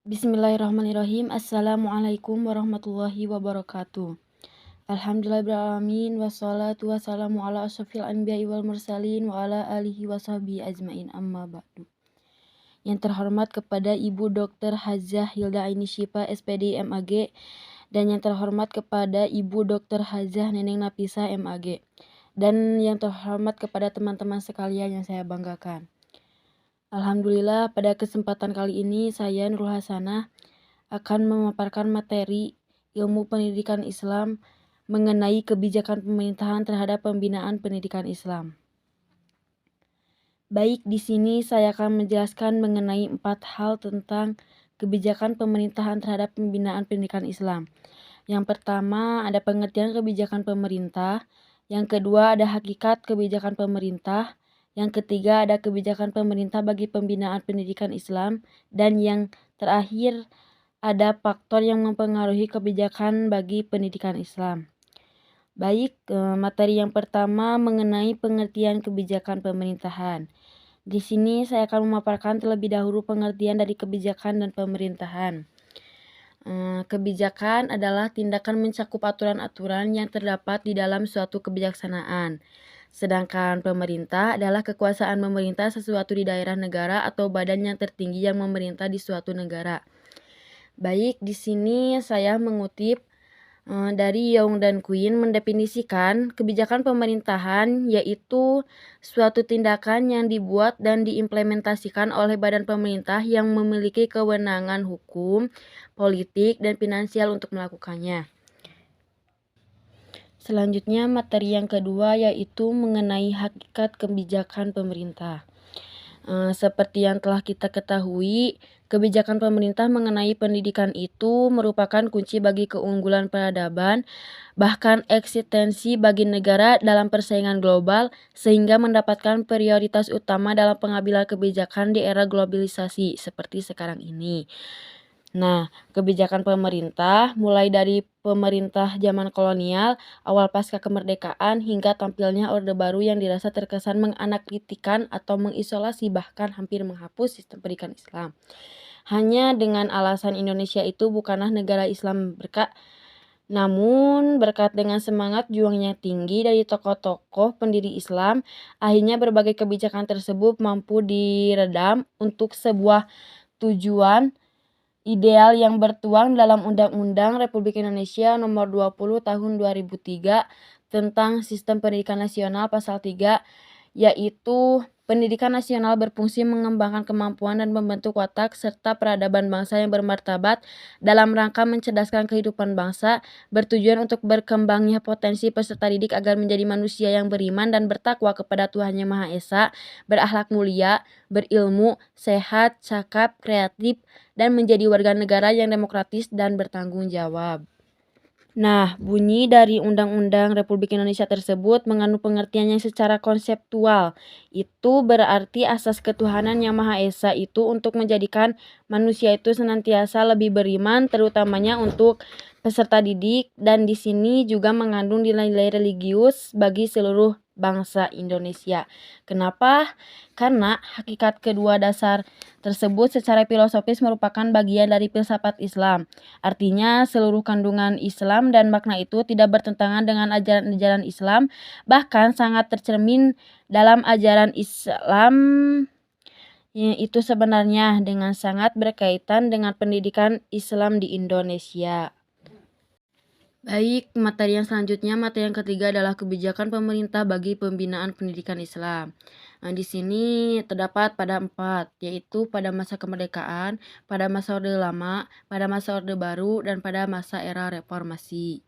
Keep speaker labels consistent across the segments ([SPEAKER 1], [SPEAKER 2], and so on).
[SPEAKER 1] Bismillahirrahmanirrahim. Assalamualaikum warahmatullahi wabarakatuh. Alhamdulillahirrahmanirrahim. Wassalatu wassalamu ala asyrafil anbiya'i wal mursalin wa ala alihi washabihi ajmain amma ba'du. Yang terhormat kepada Ibu Dr. Hajah Hilda Aini Syifa SPD MAG dan yang terhormat kepada Ibu Dr. Hajah Neneng Nafisah MAG dan yang terhormat kepada teman-teman sekalian yang saya banggakan. Alhamdulillah, pada kesempatan kali ini saya Nurul Hasanah akan memaparkan materi ilmu pendidikan Islam mengenai kebijakan pemerintahan terhadap pembinaan pendidikan Islam. Baik, di sini saya akan menjelaskan mengenai 4 hal tentang kebijakan pemerintahan terhadap pembinaan pendidikan Islam. Yang pertama, ada pengertian kebijakan pemerintah. Yang kedua, ada hakikat kebijakan pemerintah. Yang ketiga, ada kebijakan pemerintah bagi pembinaan pendidikan Islam. Dan yang terakhir, ada faktor yang mempengaruhi kebijakan bagi pendidikan Islam. Baik, materi yang pertama mengenai pengertian kebijakan pemerintahan. Di sini saya akan memaparkan terlebih dahulu pengertian dari kebijakan dan pemerintahan. Kebijakan adalah tindakan mencakup aturan-aturan yang terdapat di dalam suatu kebijaksanaan. Sedangkan pemerintah adalah kekuasaan memerintah sesuatu di daerah negara atau badan yang tertinggi yang memerintah di suatu negara. Baik, di sini saya mengutip dari Young dan Quinn mendefinisikan kebijakan pemerintahan yaitu suatu tindakan yang dibuat dan diimplementasikan oleh badan pemerintah yang memiliki kewenangan hukum, politik, dan finansial untuk melakukannya. Selanjutnya materi yang kedua yaitu mengenai hakikat kebijakan pemerintah. Seperti yang telah kita ketahui, kebijakan pemerintah mengenai pendidikan itu merupakan kunci bagi keunggulan peradaban, bahkan eksistensi bagi negara dalam persaingan global, sehingga mendapatkan prioritas utama dalam pengambilan kebijakan di era globalisasi seperti sekarang ini. Nah, kebijakan pemerintah mulai dari pemerintah zaman kolonial, awal pasca kemerdekaan, hingga tampilnya Orde Baru yang dirasa terkesan menganaklitikkan atau mengisolasi bahkan hampir menghapus sistem pendidikan Islam. Hanya dengan alasan Indonesia itu bukanlah negara Islam berkat, namun berkat dengan semangat juangnya tinggi dari tokoh-tokoh pendiri Islam, akhirnya berbagai kebijakan tersebut mampu diredam untuk sebuah tujuan ideal yang bertuang dalam Undang-Undang Republik Indonesia Nomor 20 Tahun 2003 tentang Sistem Pendidikan Nasional Pasal 3, yaitu pendidikan nasional berfungsi mengembangkan kemampuan dan membentuk watak serta peradaban bangsa yang bermartabat dalam rangka mencerdaskan kehidupan bangsa, bertujuan untuk berkembangnya potensi peserta didik agar menjadi manusia yang beriman dan bertakwa kepada Tuhan Yang Maha Esa, berakhlak mulia, berilmu, sehat, cakap, kreatif, dan menjadi warga negara yang demokratis dan bertanggung jawab. Nah, bunyi dari Undang-Undang Republik Indonesia tersebut mengandung pengertian yang secara konseptual. Itu berarti asas ketuhanan Yang Maha Esa itu untuk menjadikan manusia itu senantiasa lebih beriman, terutamanya untuk peserta didik, dan di sini juga mengandung nilai-nilai religius bagi seluruh bangsa Indonesia. Kenapa? Karena hakikat kedua dasar tersebut secara filosofis merupakan bagian dari filsafat Islam. Artinya seluruh kandungan Islam dan makna itu tidak bertentangan dengan ajaran-ajaran Islam, bahkan sangat tercermin dalam ajaran Islam itu sebenarnya dengan sangat berkaitan dengan pendidikan Islam di Indonesia. Baik, materi yang selanjutnya, materi yang ketiga adalah kebijakan pemerintah bagi pembinaan pendidikan Islam. Nah, di sini terdapat pada 4, yaitu pada masa kemerdekaan, pada masa Orde Lama, pada masa Orde Baru, dan pada masa era reformasi.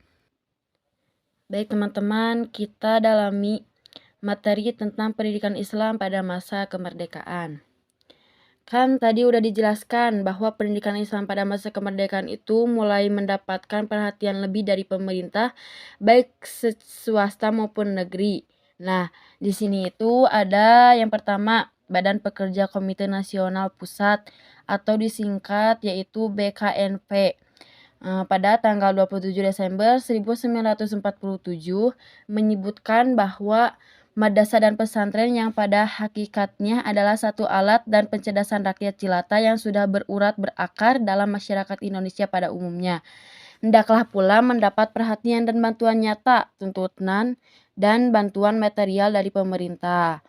[SPEAKER 1] Baik teman-teman, kita dalami materi tentang pendidikan Islam pada masa kemerdekaan. Kan tadi udah dijelaskan bahwa pendidikan Islam pada masa kemerdekaan itu mulai mendapatkan perhatian lebih dari pemerintah, baik swasta maupun negeri. Nah, di sini itu ada yang pertama, Badan Pekerja Komite Nasional Pusat atau disingkat yaitu BKNP. Pada tanggal 27 Desember 1947 menyebutkan bahwa madrasah dan pesantren yang pada hakikatnya adalah satu alat dan pencerdasan rakyat jelata yang sudah berurat berakar dalam masyarakat Indonesia pada umumnya. Hendaklah pula mendapat perhatian dan bantuan nyata, tuntunan, dan bantuan material dari pemerintah.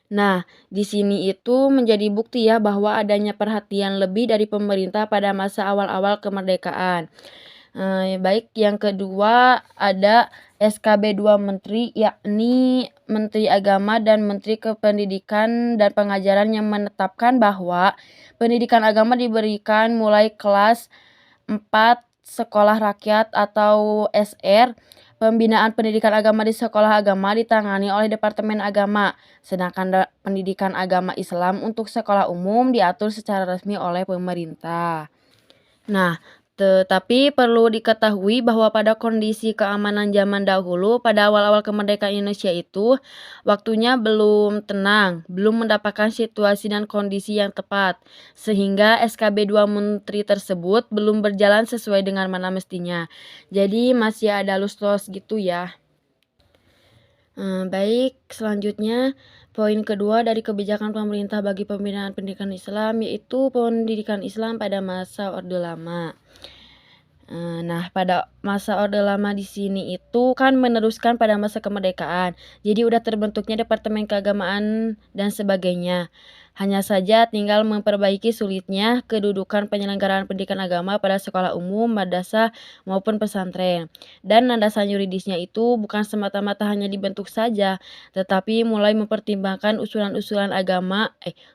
[SPEAKER 1] Nah, di sini itu menjadi bukti ya bahwa adanya perhatian lebih dari pemerintah pada masa awal-awal kemerdekaan. Baik, yang kedua ada SKB 2 Menteri, yakni Menteri Agama dan Menteri Kependidikan dan Pengajaran yang menetapkan bahwa pendidikan agama diberikan mulai kelas 4 sekolah rakyat atau SR. Pembinaan pendidikan agama di sekolah agama ditangani oleh Departemen Agama, sedangkan pendidikan agama Islam untuk sekolah umum diatur secara resmi oleh pemerintah. Nah, tetapi perlu diketahui bahwa pada kondisi keamanan zaman dahulu, pada awal-awal kemerdekaan Indonesia itu, waktunya belum tenang, belum mendapatkan situasi dan kondisi yang tepat, sehingga SKB 2 Menteri tersebut belum berjalan sesuai dengan mana mestinya. Jadi masih ada los-los gitu ya. Baik, selanjutnya poin kedua dari kebijakan pemerintah bagi pembinaan pendidikan Islam yaitu pendidikan Islam pada masa Orde Lama. Nah, pada masa Orde Lama di sini itu kan meneruskan pada masa kemerdekaan. Jadi udah terbentuknya Departemen Keagamaan dan sebagainya. Hanya saja tinggal memperbaiki sulitnya kedudukan penyelenggaraan pendidikan agama pada sekolah umum, madrasah maupun pesantren. Dan landasan yuridisnya itu bukan semata-mata hanya dibentuk saja, tetapi mulai mempertimbangkan usulan-usulan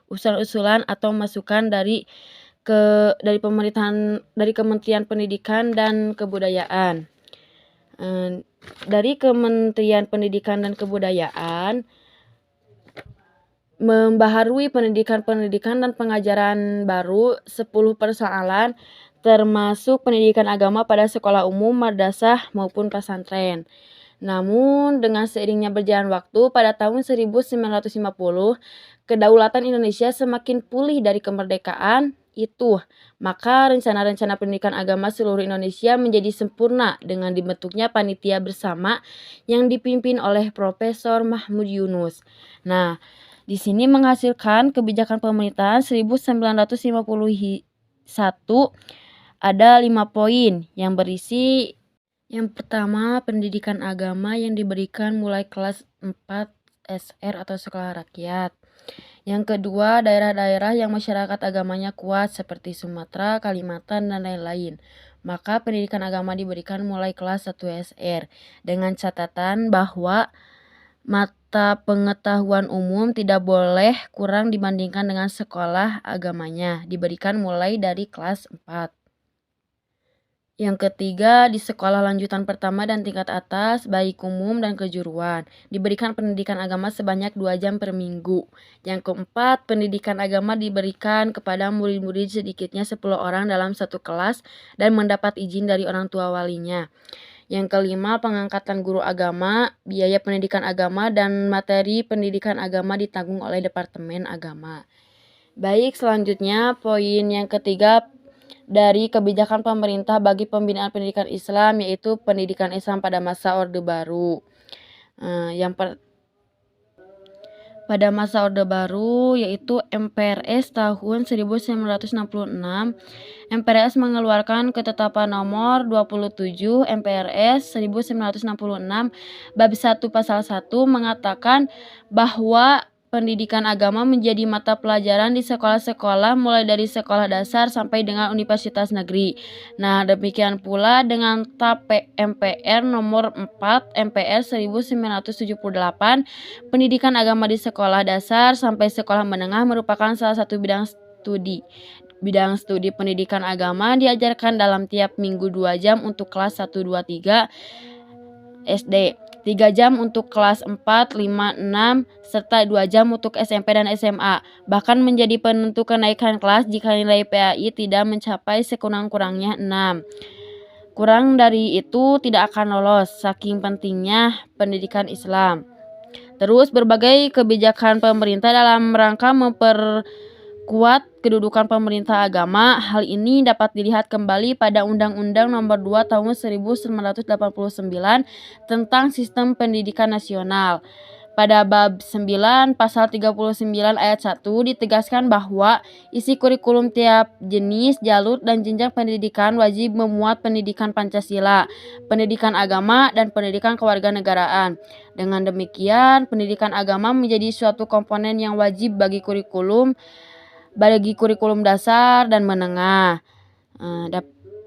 [SPEAKER 1] usulan-usulan atau masukan dari Kementerian Pendidikan dan Kebudayaan. Dari Kementerian Pendidikan dan Kebudayaan membaharui pendidikan dan pengajaran baru 10 persoalan termasuk pendidikan agama pada sekolah umum, madrasah maupun pesantren. Namun dengan seiringnya berjalan waktu pada tahun 1950, kedaulatan Indonesia semakin pulih dari kemerdekaan itu, maka rencana-rencana pendidikan agama seluruh Indonesia menjadi sempurna dengan dibentuknya panitia bersama yang dipimpin oleh Profesor Mahmud Yunus. Nah, di sini menghasilkan kebijakan pemerintahan 1951 ada 5 poin yang berisi yang pertama, pendidikan agama yang diberikan mulai kelas 4 SR atau sekolah rakyat. Yang kedua, daerah-daerah yang masyarakat agamanya kuat seperti Sumatera, Kalimantan, dan lain-lain. Maka pendidikan agama diberikan mulai kelas 1 SR dengan catatan bahwa mata pengetahuan umum tidak boleh kurang dibandingkan dengan sekolah agamanya, diberikan mulai dari kelas 4. Yang ketiga, di sekolah lanjutan pertama dan tingkat atas, baik umum dan kejuruan, diberikan pendidikan agama sebanyak 2 jam per minggu. Yang keempat, pendidikan agama diberikan kepada murid-murid sedikitnya 10 orang dalam satu kelas dan mendapat izin dari orang tua walinya. Yang kelima, pengangkatan guru agama, biaya pendidikan agama, dan materi pendidikan agama ditanggung oleh Departemen Agama. Baik, selanjutnya poin yang ketiga dari kebijakan pemerintah bagi pembinaan pendidikan Islam yaitu pendidikan Islam pada masa Orde Baru. Pada masa Orde Baru yaitu MPRS tahun 1966, MPRS mengeluarkan ketetapan nomor 27 MPRS 1966 bab 1 pasal 1 mengatakan bahwa pendidikan agama menjadi mata pelajaran di sekolah-sekolah mulai dari sekolah dasar sampai dengan universitas negeri. Nah, demikian pula dengan TAP MPR nomor 4 MPR 1978, pendidikan agama di sekolah dasar sampai sekolah menengah merupakan salah satu bidang studi. Bidang studi pendidikan agama diajarkan dalam tiap minggu 2 jam untuk kelas 1, 2, 3 SD. 3 jam untuk kelas 4, 5, 6, serta 2 jam untuk SMP dan SMA. Bahkan menjadi penentu kenaikan kelas jika nilai PAI tidak mencapai sekurang-kurangnya 6. Kurang dari itu tidak akan lolos, saking pentingnya pendidikan Islam. Terus berbagai kebijakan pemerintah dalam rangka kuat kedudukan pemerintah agama. Hal ini dapat dilihat kembali pada Undang-Undang Nomor 2 Tahun 1989 tentang Sistem Pendidikan Nasional. Pada bab 9 pasal 39 ayat 1 ditegaskan bahwa isi kurikulum tiap jenis, jalur, dan jenjang pendidikan wajib memuat pendidikan Pancasila, pendidikan agama, dan pendidikan kewarganegaraan. Dengan demikian, pendidikan agama menjadi suatu komponen yang wajib bagi kurikulum dasar dan menengah.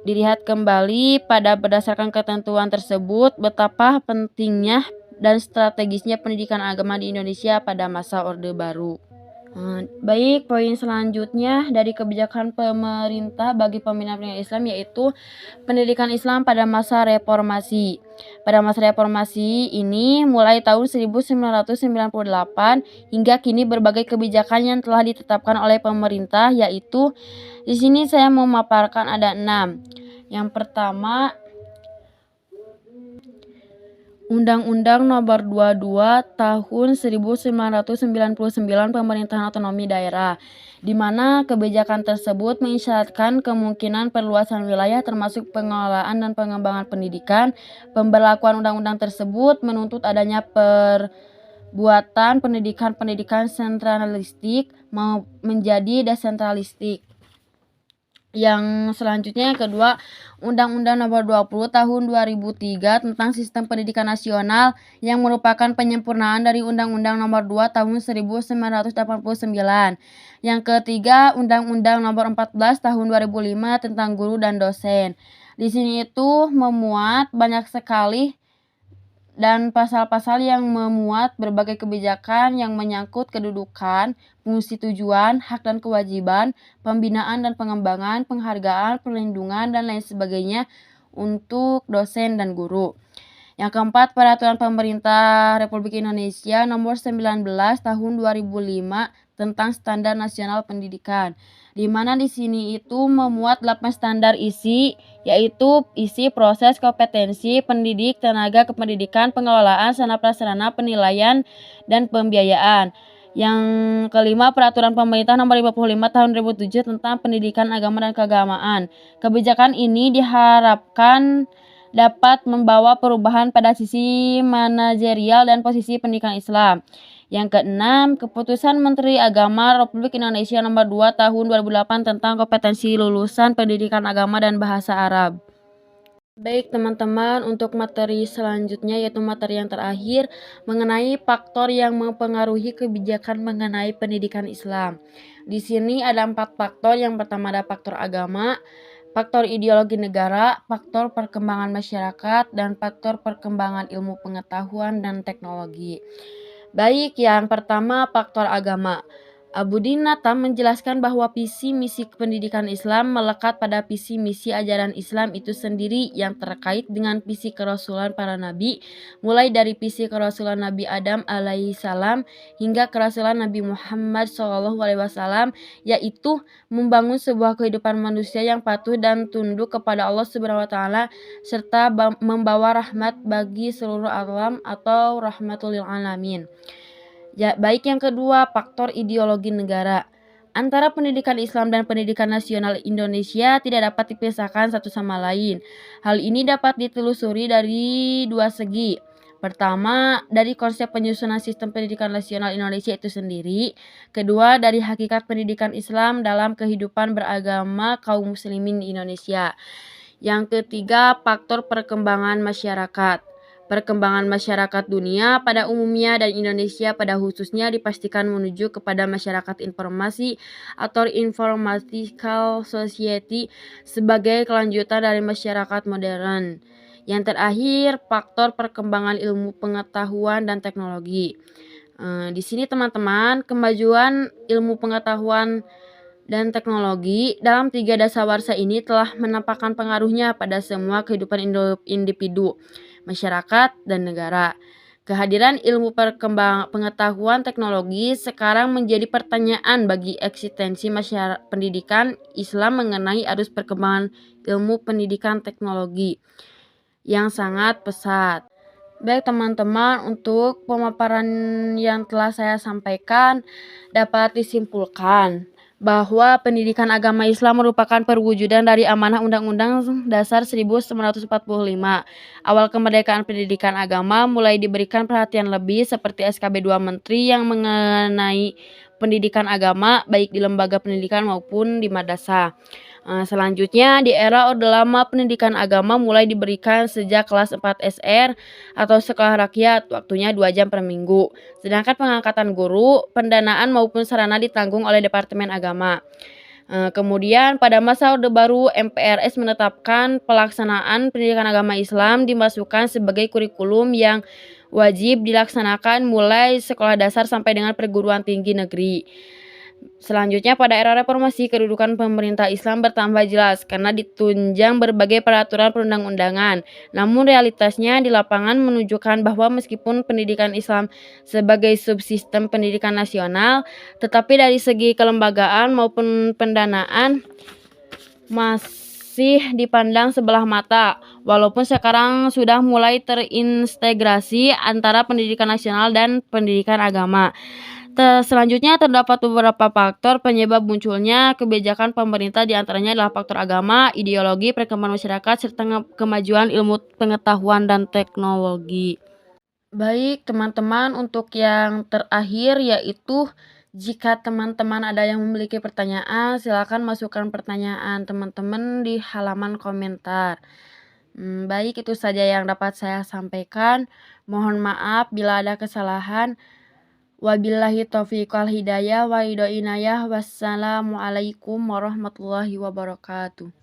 [SPEAKER 1] Dilihat kembali pada berdasarkan ketentuan tersebut betapa pentingnya dan strategisnya pendidikan agama di Indonesia pada masa Orde Baru. Baik, poin selanjutnya dari kebijakan pemerintah bagi pembinaan Islam yaitu pendidikan Islam pada masa reformasi. Pada masa reformasi ini mulai tahun 1998 hingga kini berbagai kebijakan yang telah ditetapkan oleh pemerintah, yaitu di sini saya memaparkan ada 6. Yang pertama, Undang-Undang Nomor 22 Tahun 1999 Pemerintahan Otonomi Daerah, di mana kebijakan tersebut mengisyaratkan kemungkinan perluasan wilayah termasuk pengelolaan dan pengembangan pendidikan. Pemberlakuan undang-undang tersebut menuntut adanya perbuatan pendidikan sentralistik menjadi desentralistik. Yang selanjutnya yang kedua, Undang-Undang Nomor 20 Tahun 2003 tentang Sistem Pendidikan Nasional yang merupakan penyempurnaan dari Undang-Undang Nomor 2 Tahun 1989. Yang ketiga, Undang-Undang Nomor 14 Tahun 2005 tentang guru dan dosen. Di sini itu memuat banyak sekali dan pasal-pasal yang memuat berbagai kebijakan yang menyangkut kedudukan, fungsi, tujuan, hak dan kewajiban, pembinaan dan pengembangan, penghargaan, perlindungan, dan lain sebagainya untuk dosen dan guru. Yang keempat, Peraturan Pemerintah Republik Indonesia Nomor 19 Tahun 2005 tentang Standar Nasional Pendidikan, di mana di sini itu memuat 8 standar isi, yaitu isi, proses, kompetensi, pendidik, tenaga kependidikan, pengelolaan, sarana prasarana, penilaian, dan pembiayaan. Yang kelima, Peraturan Pemerintah Nomor 55 Tahun 2007 tentang Pendidikan Agama dan Keagamaan. Kebijakan ini diharapkan dapat membawa perubahan pada sisi manajerial dan posisi pendidikan Islam. Yang keenam, Keputusan Menteri Agama Republik Indonesia Nomor 2 Tahun 2008 tentang kompetensi lulusan pendidikan agama dan bahasa Arab. Baik teman-teman, untuk materi selanjutnya yaitu materi yang terakhir mengenai faktor yang mempengaruhi kebijakan mengenai pendidikan Islam. Di sini ada 4 faktor. Yang pertama ada faktor agama, faktor ideologi negara, faktor perkembangan masyarakat, dan faktor perkembangan ilmu pengetahuan dan teknologi. Baik, yang pertama faktor agama. Abu Dinata menjelaskan bahwa visi misi pendidikan Islam melekat pada visi misi ajaran Islam itu sendiri yang terkait dengan visi kerasulan para nabi, mulai dari visi kerasulan Nabi Adam alaihissalam hingga kerasulan Nabi Muhammad SAW, yaitu membangun sebuah kehidupan manusia yang patuh dan tunduk kepada Allah Subhanahu wa Ta'ala serta membawa rahmat bagi seluruh alam atau rahmatul lil alamin. Baik, yang kedua, faktor ideologi negara. Antara pendidikan Islam dan pendidikan nasional Indonesia tidak dapat dipisahkan satu sama lain. Hal ini dapat ditelusuri dari dua segi. Pertama, dari konsep penyusunan sistem pendidikan nasional Indonesia itu sendiri. Kedua, dari hakikat pendidikan Islam dalam kehidupan beragama kaum muslimin di Indonesia. Yang ketiga, faktor perkembangan masyarakat. Perkembangan masyarakat dunia pada umumnya dan Indonesia pada khususnya dipastikan menuju kepada masyarakat informasi atau informatical society sebagai kelanjutan dari masyarakat modern. Yang terakhir, faktor perkembangan ilmu pengetahuan dan teknologi. Di sini teman-teman, kemajuan ilmu pengetahuan dan teknologi dalam 3 dasawarsa ini telah menampakkan pengaruhnya pada semua kehidupan individu, masyarakat, dan negara. Kehadiran ilmu pengetahuan teknologi sekarang menjadi pertanyaan bagi eksistensi masyarakat pendidikan Islam mengenai arus perkembangan ilmu pendidikan teknologi yang sangat pesat. Baik teman-teman, untuk pemaparan yang telah saya sampaikan dapat disimpulkan bahwa pendidikan agama Islam merupakan perwujudan dari amanah Undang-Undang Dasar 1945. Awal kemerdekaan pendidikan agama mulai diberikan perhatian lebih seperti SKB 2 Menteri yang mengenai pendidikan agama baik di lembaga pendidikan maupun di madrasah. Selanjutnya, di era Orde Lama, pendidikan agama mulai diberikan sejak kelas 4 SR atau sekolah rakyat, waktunya 2 jam per minggu. Sedangkan pengangkatan guru, pendanaan maupun sarana ditanggung oleh Departemen Agama. Kemudian pada masa Orde Baru, MPRS menetapkan pelaksanaan pendidikan agama Islam dimasukkan sebagai kurikulum yang wajib dilaksanakan mulai sekolah dasar sampai dengan perguruan tinggi negeri. Selanjutnya pada era reformasi, kedudukan pemerintah Islam bertambah jelas karena ditunjang berbagai peraturan perundang-undangan. Namun realitasnya di lapangan menunjukkan bahwa meskipun pendidikan Islam sebagai subsistem pendidikan nasional, tetapi dari segi kelembagaan maupun pendanaan masih dipandang sebelah mata. Walaupun sekarang sudah mulai terintegrasi antara pendidikan nasional dan pendidikan agama. Selanjutnya terdapat beberapa faktor penyebab munculnya kebijakan pemerintah, diantaranya adalah faktor agama, ideologi, perkembangan masyarakat, serta kemajuan ilmu pengetahuan dan teknologi. Baik teman-teman, untuk yang terakhir yaitu jika teman-teman ada yang memiliki pertanyaan, silakan masukkan pertanyaan teman-teman di halaman komentar. Baik, itu saja yang dapat saya sampaikan. Mohon maaf bila ada kesalahan. Wabillahi taufiq wal hidayah wa hidayah. Wassalamualaikum warahmatullahi wabarakatuh.